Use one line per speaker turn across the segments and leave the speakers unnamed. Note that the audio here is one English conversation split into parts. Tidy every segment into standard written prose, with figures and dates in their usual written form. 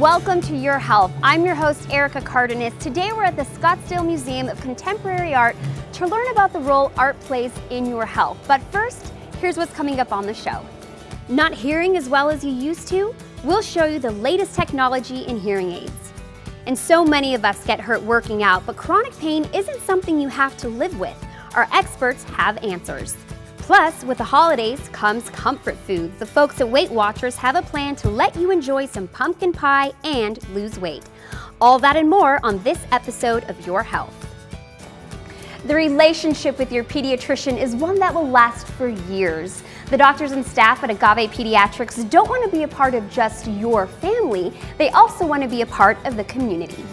Welcome to Your Health. I'm your host, Erica Cardenas. Today we're at the Scottsdale Museum of Contemporary Art to learn about the role art plays in your health. But first, here's what's coming up on the show. Not hearing as well as you used to? We'll show you the latest technology in hearing aids. And so many of us get hurt working out, but chronic pain isn't something you have to live with. Our experts have answers. Plus, with the holidays comes comfort food. The folks at Weight Watchers have a plan to let you enjoy some pumpkin pie and lose weight. All that and more on this episode of Your Health. The relationship with your pediatrician is one that will last for years. The doctors and staff at Agave Pediatrics don't want to be a part of just your family. They also want to be a part of the community.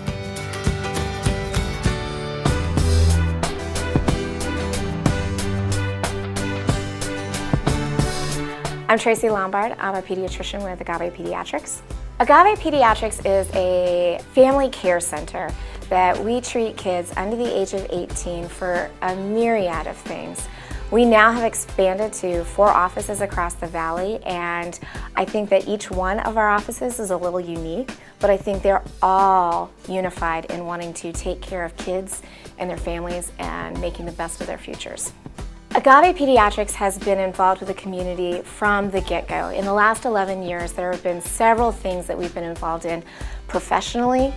I'm Tracy Lombard. I'm a pediatrician with Agave Pediatrics. Agave Pediatrics is a family care center that we treat kids under the age of 18 for a myriad of things. We now have expanded to 4 offices across the valley, and I think that each one of our offices is a little unique, but I think they're all unified in wanting to take care of kids and their families and making the best of their futures. Agave Pediatrics has been involved with the community from the get-go. In the last 11 years, there have been several things that we've been involved in professionally,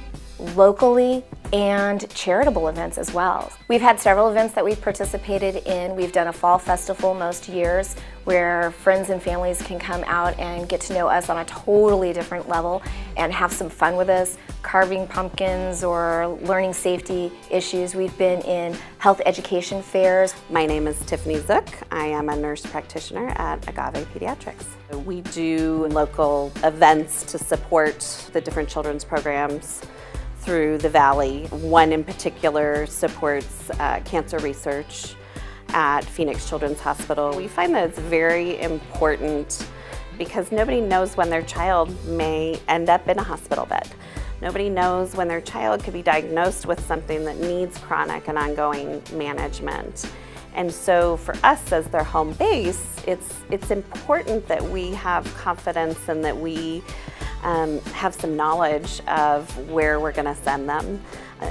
locally, and charitable events as well. We've had several events that we've participated in. We've done a fall festival most years where friends and families can come out and get to know us on a totally different level and have some fun with us, carving pumpkins or learning safety issues. We've been in health education fairs.
My name is Tiffany Zook. I am a nurse practitioner at Agave Pediatrics. We do local events to support the different children's programs through the valley. One in particular supports cancer research at Phoenix Children's Hospital. We find that it's very important because nobody knows when their child may end up in a hospital bed. Nobody knows when their child could be diagnosed with something that needs chronic and ongoing management. And so for us as their home base, it's important that we have confidence and that we have some knowledge of where we're going to send them.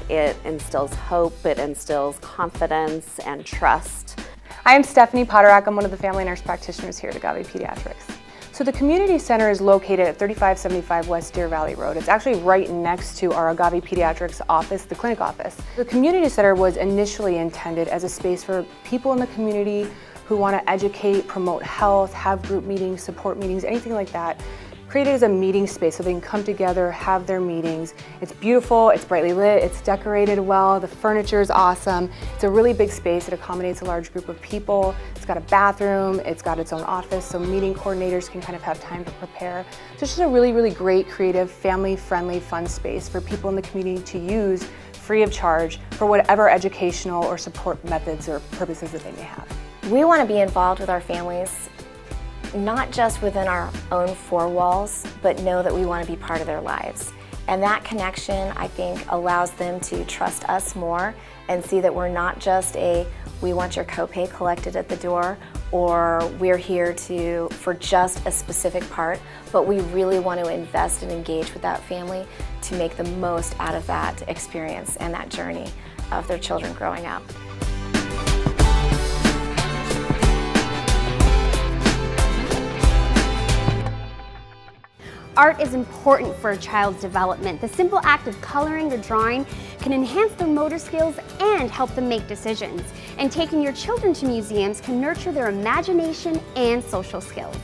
It instills hope, it instills confidence and trust.
I am Stephanie Potterack. I'm one of the family nurse practitioners here at Agave Pediatrics. So the community center is located at 3575 West Deer Valley Road. It's actually right next to our Agave Pediatrics office, the clinic office. The community center was initially intended as a space for people in the community who want to educate, promote health, have group meetings, support meetings, anything like that. Created as a meeting space so they can come together, have their meetings. It's beautiful, it's brightly lit, it's decorated well, the furniture is awesome. It's a really big space, it accommodates a large group of people. It's got a bathroom, it's got its own office, so meeting coordinators can kind of have time to prepare. So it's just a really, really great, creative, family-friendly, fun space for people in the community to use free of charge for whatever educational or support methods or purposes that they may have.
We want to be involved with our families, not just within our own 4 walls, but know that we want to be part of their lives. And that connection, I think, allows them to trust us more and see that we're not just we want your copay collected at the door, or we're here for just a specific part, but we really want to invest and engage with that family to make the most out of that experience and that journey of their children growing up.
Art is important for a child's development. The simple act of coloring or drawing can enhance their motor skills and help them make decisions. And taking your children to museums can nurture their imagination and social skills.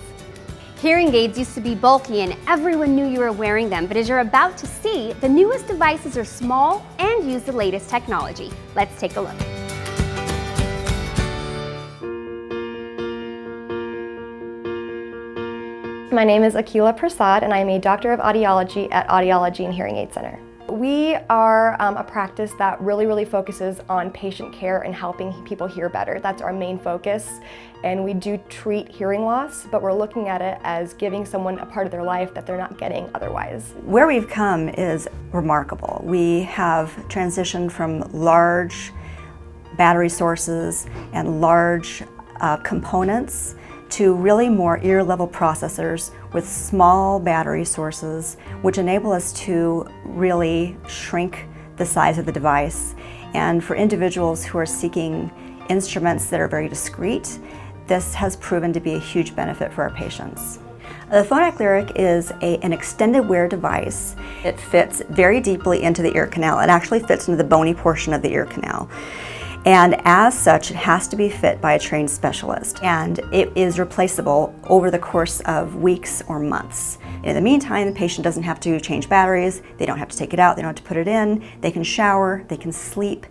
Hearing aids used to be bulky and everyone knew you were wearing them, but as you're about to see, the newest devices are small and use the latest technology. Let's take a look.
My name is Akila Prasad, and I am a doctor of audiology at Audiology and Hearing Aid Center. We are a practice that really focuses on patient care and helping people hear better. That's our main focus, and we do treat hearing loss, but we're looking at it as giving someone a part of their life that they're not getting otherwise.
Where we've come is remarkable. We have transitioned from large battery sources and large components to really more ear level processors with small battery sources, which enable us to really shrink the size of the device. And for individuals who are seeking instruments that are very discreet, this has proven to be a huge benefit for our patients. The Phonak Lyric is an extended wear device. It fits very deeply into the ear canal. It actually fits into the bony portion of the ear canal. And as such, it has to be fit by a trained specialist. And it is replaceable over the course of weeks or months. In the meantime, the patient doesn't have to change batteries, they don't have to take it out, they don't have to put it in, they can shower, they can sleep.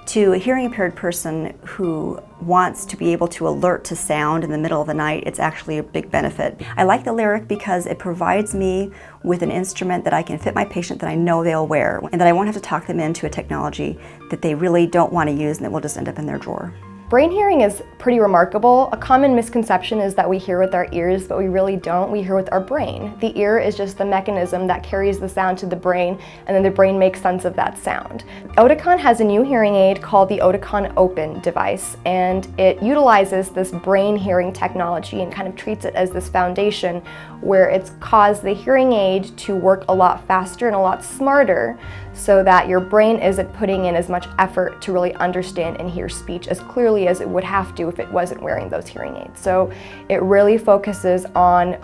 To a hearing impaired person who wants to be able to alert to sound in the middle of the night, it's actually a big benefit. I like the Lyric because it provides me with an instrument that I can fit my patient that I know they'll wear, and that I won't have to talk them into a technology that they really don't want to use and that will just end up in their drawer.
Brain hearing is pretty remarkable. A common misconception is that we hear with our ears, but we really don't. We hear with our brain. The ear is just the mechanism that carries the sound to the brain, and then the brain makes sense of that sound. Oticon has a new hearing aid called the Oticon Open device, and it utilizes this brain hearing technology and kind of treats it as this foundation where it's caused the hearing aid to work a lot faster and a lot smarter, so that your brain isn't putting in as much effort to really understand and hear speech as clearly as it would have to if it wasn't wearing those hearing aids. So it really focuses on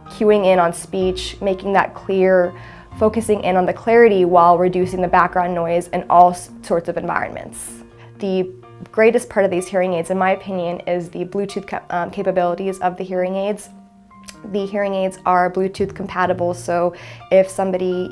cueing in on speech, making that clear, focusing in on the clarity while reducing the background noise in all sorts of environments. The greatest part of these hearing aids, in my opinion, is the Bluetooth capabilities of the hearing aids. The hearing aids are Bluetooth compatible, so if somebody,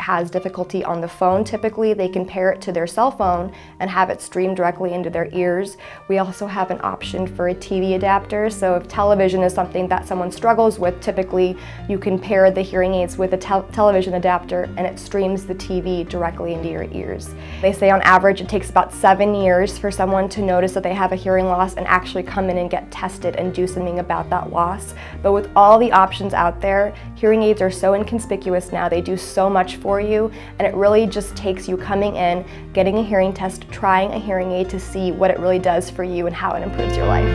has difficulty on the phone, typically they can pair it to their cell phone and have it stream directly into their ears. We also have an option for a TV adapter, so if television is something that someone struggles with, typically you can pair the hearing aids with a television adapter and it streams the TV directly into your ears. They say on average it takes about 7 years for someone to notice that they have a hearing loss and actually come in and get tested and do something about that loss. But with all the options out there, hearing aids are so inconspicuous now. They do so much for you, and it really just takes you coming in, getting a hearing test, trying a hearing aid to see what it really does for you and how it improves your life.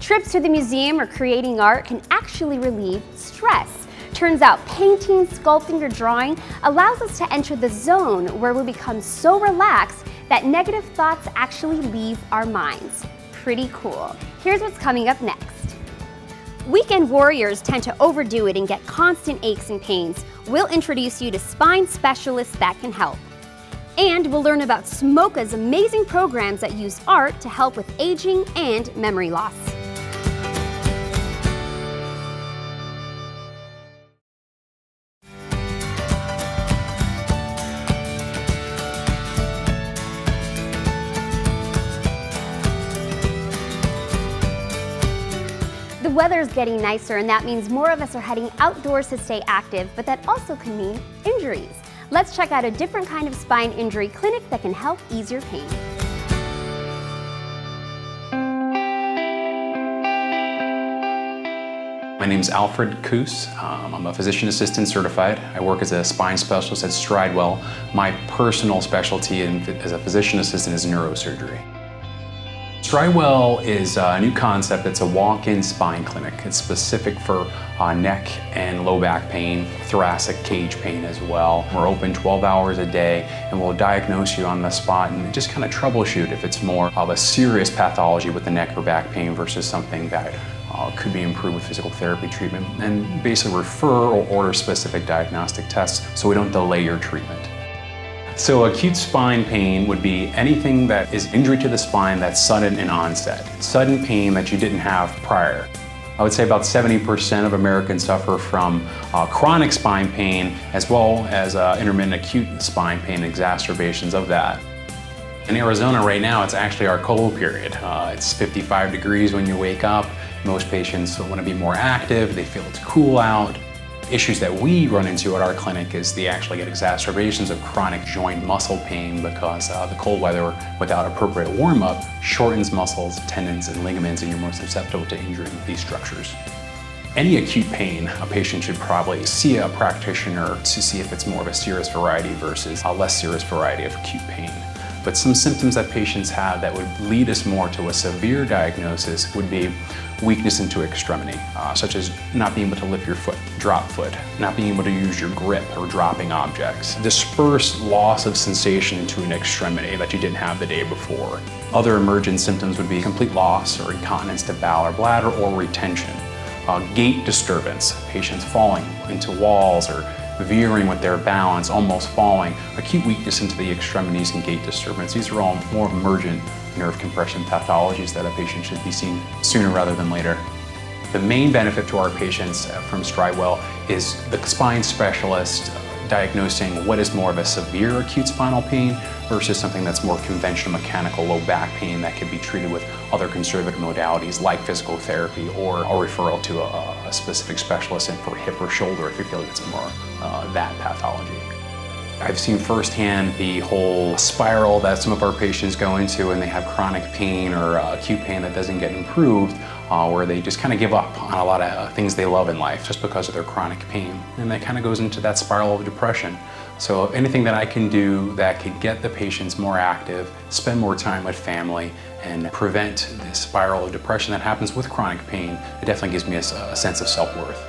Trips to the museum or creating art can actually relieve stress. Turns out painting, sculpting, or drawing allows us to enter the zone where we become so relaxed that negative thoughts actually leave our minds. Pretty cool. Here's what's coming up next. Weekend warriors tend to overdo it and get constant aches and pains. We'll introduce you to spine specialists that can help. And we'll learn about Smoka's amazing programs that use art to help with aging and memory loss. The weather's getting nicer, and that means more of us are heading outdoors to stay active, but that also can mean injuries. Let's check out a different kind of spine injury clinic that can help ease your pain.
My name is Alfred Koos. I'm a physician assistant certified. I work as a spine specialist at Stridewell. My personal specialty as a physician assistant is neurosurgery. Stridewell is a new concept. It's a walk-in spine clinic. It's specific for neck and low back pain, thoracic cage pain as well. We're open 12 hours a day, and we'll diagnose you on the spot and just kind of troubleshoot if it's more of a serious pathology with the neck or back pain versus something that could be improved with physical therapy treatment, and basically refer or order specific diagnostic tests so we don't delay your treatment. So acute spine pain would be anything that is injury to the spine that's sudden in onset, sudden pain that you didn't have prior. I would say about 70% of Americans suffer from chronic spine pain as well as intermittent acute spine pain, exacerbations of that. In Arizona right now, it's actually our cold period. It's 55 degrees when you wake up. Most patients want to be more active, they feel it's cool out. Issues that we run into at our clinic is they actually get exacerbations of chronic joint muscle pain because the cold weather without appropriate warm-up shortens muscles, tendons, and ligaments, and you're more susceptible to injuring these structures. Any acute pain, a patient should probably see a practitioner to see if it's more of a serious variety versus a less serious variety of acute pain. But some symptoms that patients have that would lead us more to a severe diagnosis would be weakness into extremity, such as not being able to lift your foot, drop foot, not being able to use your grip or dropping objects, dispersed loss of sensation into an extremity that you didn't have the day before. Other emergent symptoms would be complete loss or incontinence to bowel or bladder or retention. Gait disturbance, patients falling into walls or veering with their balance, almost falling, acute weakness into the extremities and gait disturbance. These are all more emergent nerve compression pathologies that a patient should be seen sooner rather than later. The main benefit to our patients from StrideWell is the spine specialist diagnosing what is more of a severe acute spinal pain versus something that's more conventional mechanical low back pain that can be treated with other conservative modalities like physical therapy or a referral to a specific specialist for hip or shoulder if you feel like it's more that pathology. I've seen firsthand the whole spiral that some of our patients go into when they have chronic pain or acute pain that doesn't get improved, where they just kind of give up on a lot of things they love in life just because of their chronic pain. And that kind of goes into that spiral of depression. So anything that I can do that could get the patients more active, spend more time with family, and prevent the spiral of depression that happens with chronic pain, it definitely gives me a sense of self-worth.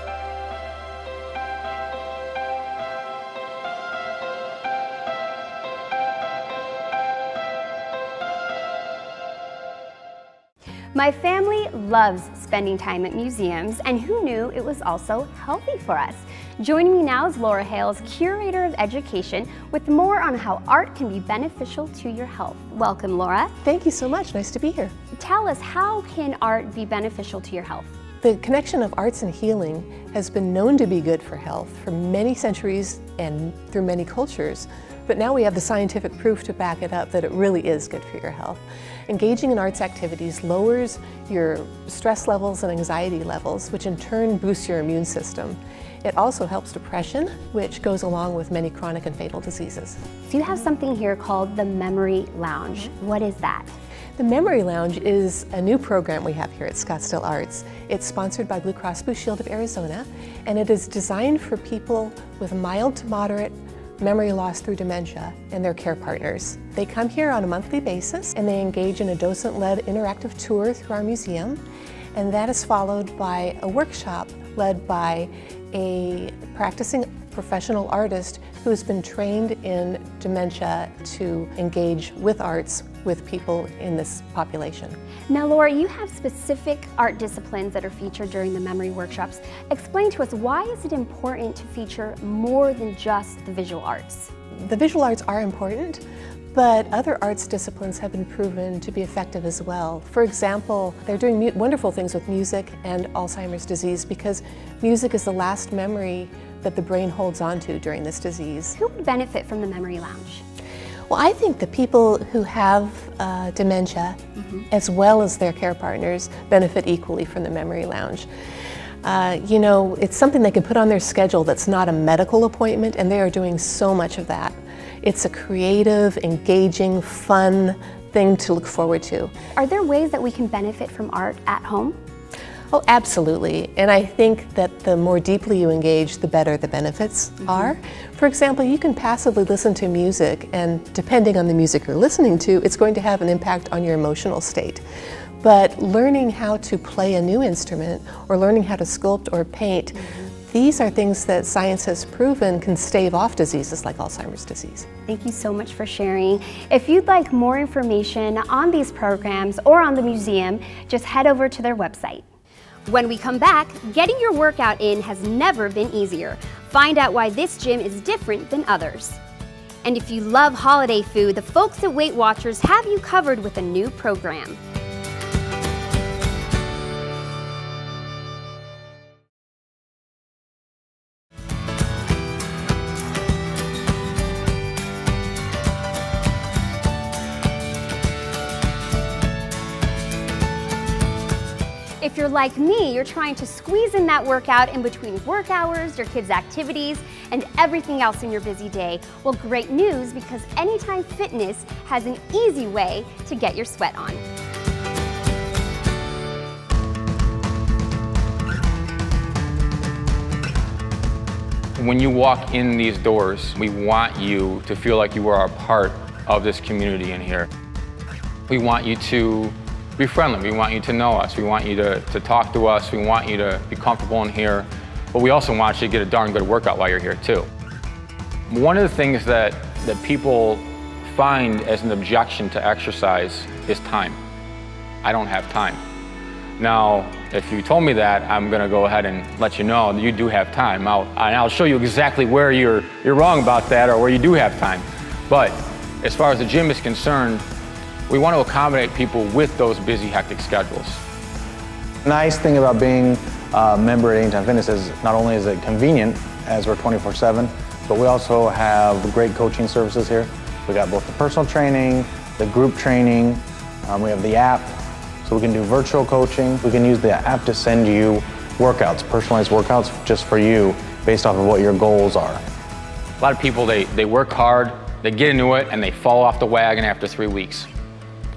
My family loves spending time at museums, and who knew it was also healthy for us? Joining me now is Laura Hales, Curator of Education, with more on how art can be beneficial to your health. Welcome, Laura.
Thank you so much. Nice to be here.
Tell us, how can art be beneficial to your health?
The connection of arts and healing has been known to be good for health for many centuries and through many cultures, but now we have the scientific proof to back it up that it really is good for your health. Engaging in arts activities lowers your stress levels and anxiety levels, which in turn boosts your immune system. It also helps depression, which goes along with many chronic and fatal diseases.
So you have something here called the Memory Lounge. What is that?
The Memory Lounge is a new program we have here at Scottsdale Arts. It's sponsored by Blue Cross Blue Shield of Arizona, and it is designed for people with mild to moderate memory loss through dementia and their care partners. They come here on a monthly basis and they engage in a docent-led interactive tour through our museum, and that is followed by a workshop led by a practicing professional artist who has been trained in dementia to engage with arts with people in this population.
Now, Laura, you have specific art disciplines that are featured during the memory workshops. Explain to us, why is it important to feature more than just the visual arts?
The visual arts are important, but other arts disciplines have been proven to be effective as well. For example, they're doing wonderful things with music and Alzheimer's disease because music is the last memory that the brain holds on to during this disease.
Who would benefit from the Memory Lounge?
Well, I think the people who have dementia, as well as their care partners, benefit equally from the Memory Lounge. You know, it's something they can put on their schedule that's not a medical appointment, and they are doing so much of that. It's a creative, engaging, fun thing to look forward to.
Are there ways that we can benefit from art at home?
Oh, absolutely. And I think that the more deeply you engage, the better the benefits are. For example, you can passively listen to music, and depending on the music you're listening to, it's going to have an impact on your emotional state. But learning how to play a new instrument or learning how to sculpt or paint, these are things that science has proven can stave off diseases like Alzheimer's disease.
Thank you so much for sharing. If you'd like more information on these programs or on the museum, just head over to their website. When we come back, getting your workout in has never been easier. Find out why this gym is different than others. And if you love holiday food, the folks at Weight Watchers have you covered with a new program. If you're like me, you're trying to squeeze in that workout in between work hours, your kids' activities, and everything else in your busy day. Well, great news, because Anytime Fitness has an easy way to get your sweat on.
When you walk in these doors, we want you to feel like you are a part of this community in here. We want you to be friendly. We want you to know us. We want you to talk to us. We want you to be comfortable in here. But we also want you to get a darn good workout while you're here too. One of the things that people find as an objection to exercise is time. I don't have time. Now, if you told me that, I'm gonna go ahead and let you know that you do have time. I'll show you exactly where you're wrong about that or where you do have time. But as far as the gym is concerned, we want to accommodate people with those busy, hectic schedules.
The nice thing about being a member at Anytime Fitness is not only is it convenient, as we're 24/7, but we also have great coaching services here. We got both the personal training, the group training, we have the app, so we can do virtual coaching. We can use the app to send you workouts, personalized workouts just for you based off of what your goals are.
A lot of people, they work hard, they get into it, and they fall off the wagon after 3 weeks.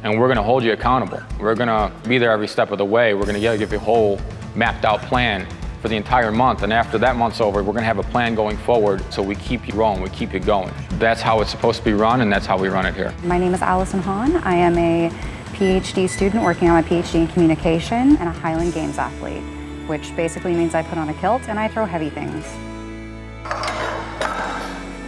And we're gonna hold you accountable. We're gonna be there every step of the way. We're gonna give you a whole mapped out plan for the entire month. And after that month's over, we're gonna have a plan going forward so we keep you rolling, we keep you going. That's how it's supposed to be run, and that's how we run it here.
My name is Allison Hahn. I am a PhD student working on my PhD in communication and a Highland Games athlete, which basically means I put on a kilt and I throw heavy things.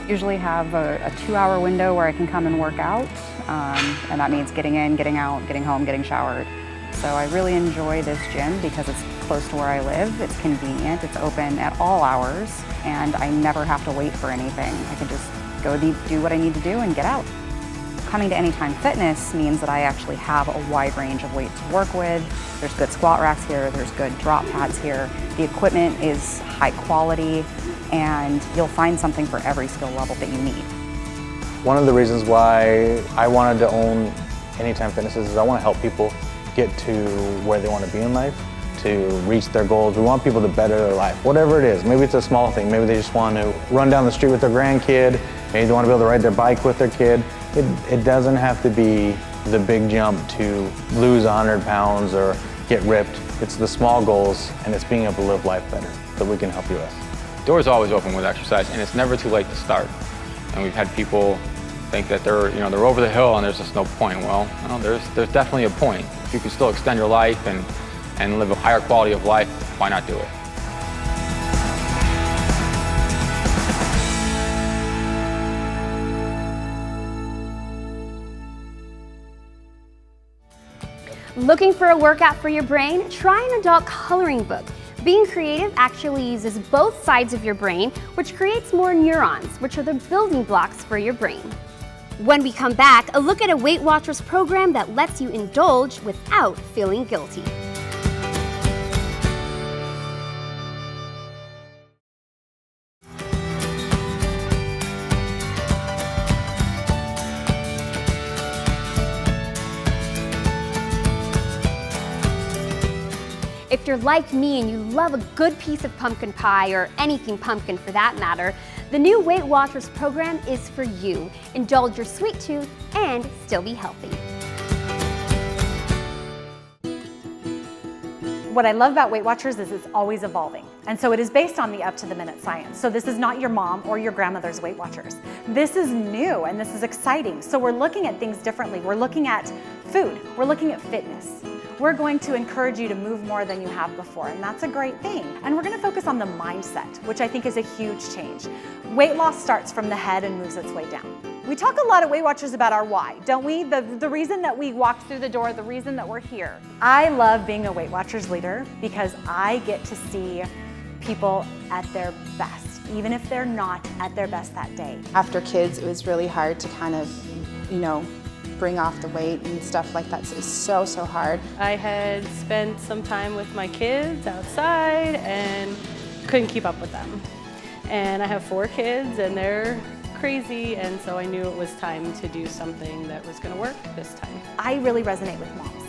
Usually have a 2-hour window where I can come and work out, and that means getting in, getting out, getting home, getting showered. So I really enjoy this gym because it's close to where I live, it's convenient, it's open at all hours, and I never have to wait for anything. I can just go do what I need to do and get out. Coming to Anytime Fitness means that I actually have a wide range of weights to work with. There's good squat racks here, there's good drop pads here. The equipment is high quality, and you'll find something for every skill level that you need.
One of the reasons why I wanted to own Anytime Fitness is I want to help people get to where they want to be in life, to reach their goals. We want people to better their life, whatever it is. Maybe it's a small thing. Maybe they just want to run down the street with their grandkid. Maybe they want to be able to ride their bike with their kid. It doesn't have to be the big jump to lose 100 pounds or get ripped. It's the small goals, and it's being able to live life better that we can help you with.
Door's always open with exercise, and it's never too late to start. And we've had people think that they're over the hill and there's just no point. Well, no, there's definitely a point. If you can still extend your life and live a higher quality of life, why not do it?
Looking for a workout for your brain? Try an adult coloring book. Being creative actually uses both sides of your brain, which creates more neurons, which are the building blocks for your brain. When we come back, a look at a Weight Watchers program that lets you indulge without feeling guilty. If you're like me and you love a good piece of pumpkin pie, or anything pumpkin for that matter, the new Weight Watchers program is for you. Indulge your sweet tooth and still be healthy.
What I love about Weight Watchers is it's always evolving. And so it is based on the up-to-the-minute science. So this is not your mom or your grandmother's Weight Watchers. This is new and this is exciting. So we're looking at things differently. We're looking at food. We're looking at fitness. We're going to encourage you to move more than you have before, and that's a great thing. And we're going to focus on the mindset, which I think is a huge change. Weight loss starts from the head and moves its way down. We talk a lot at Weight Watchers about our why, don't we? The reason that we walked through the door, the reason that we're here. I love being a Weight Watchers leader because I get to see people at their best, even if they're not at their best that day.
After kids, it was really hard to kind of, bring off the weight and stuff like that. It's so hard.
I had spent some time with my kids outside and couldn't keep up with them. And I have 4 kids and they're crazy, and so I knew it was time to do something that was going to work this time.
I really resonate with moms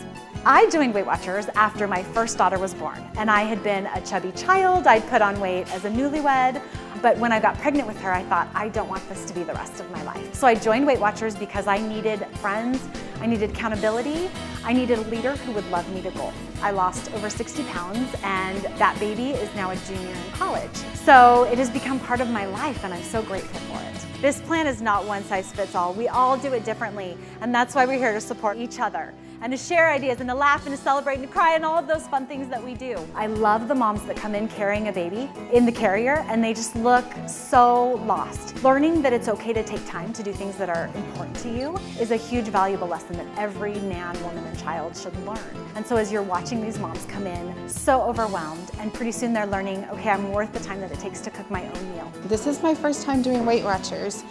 I joined Weight Watchers after my first daughter was born, and I had been a chubby child. I'd put on weight as a newlywed, but when I got pregnant with her, I thought, I don't want this to be the rest of my life. So I joined Weight Watchers because I needed friends, I needed accountability, I needed a leader who would love me to goal. I lost over 60 pounds, and that baby is now a junior in college. So it has become part of my life, and I'm so grateful for it. This plan is not one size fits all. We all do it differently, and that's why we're here to support each other and to share ideas and to laugh and to celebrate and to cry and all of those fun things that we do. I love the moms that come in carrying a baby in the carrier and they just look so lost. Learning that it's okay to take time to do things that are important to you is a huge valuable lesson that every man, woman, and child should learn. And so as you're watching these moms come in so overwhelmed, and pretty soon they're learning, okay, I'm worth the time that it takes to cook my own meal.
This is my first time doing Weight Watchers.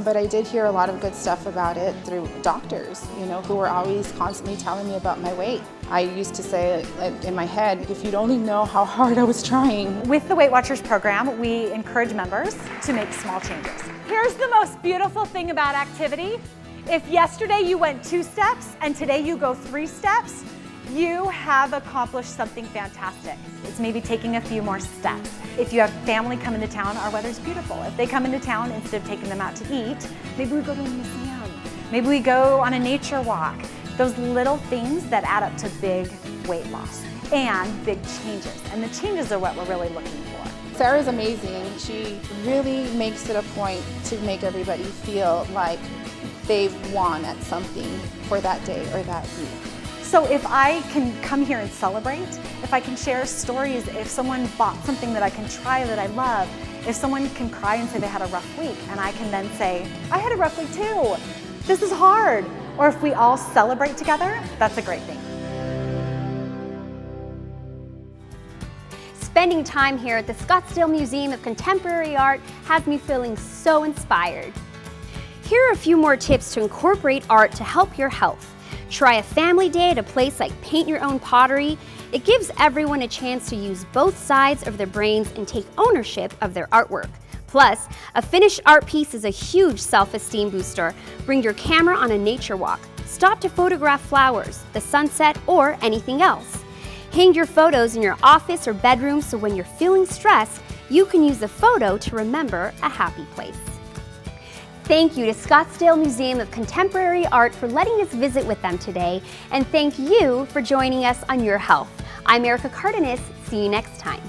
But I did hear a lot of good stuff about it through doctors, who were always constantly telling me about my weight. I used to say in my head, if you'd only know how hard I was trying.
With the Weight Watchers program, we encourage members to make small changes. Here's the most beautiful thing about activity. If yesterday you went 2 steps and today you go 3 steps, you have accomplished something fantastic. It's maybe taking a few more steps. If you have family come into town, our weather's beautiful. If they come into town, instead of taking them out to eat, maybe we go to a museum. Maybe we go on a nature walk. Those little things that add up to big weight loss and big changes. And the changes are what we're really looking for.
Sarah's amazing. She really makes it a point to make everybody feel like they've won at something for that day or that week.
So if I can come here and celebrate, if I can share stories, if someone bought something that I can try that I love, if someone can cry and say they had a rough week, and I can then say, I had a rough week too, this is hard. Or if we all celebrate together, that's a great thing.
Spending time here at the Scottsdale Museum of Contemporary Art has me feeling so inspired. Here are a few more tips to incorporate art to help your health. Try a family day at a place like Paint Your Own Pottery. It gives everyone a chance to use both sides of their brains and take ownership of their artwork. Plus, a finished art piece is a huge self-esteem booster. Bring your camera on a nature walk. Stop to photograph flowers, the sunset, or anything else. Hang your photos in your office or bedroom so when you're feeling stressed, you can use a photo to remember a happy place. Thank you to Scottsdale Museum of Contemporary Art for letting us visit with them today, and thank you for joining us on Your Health. I'm Erica Cardenas. See you next time.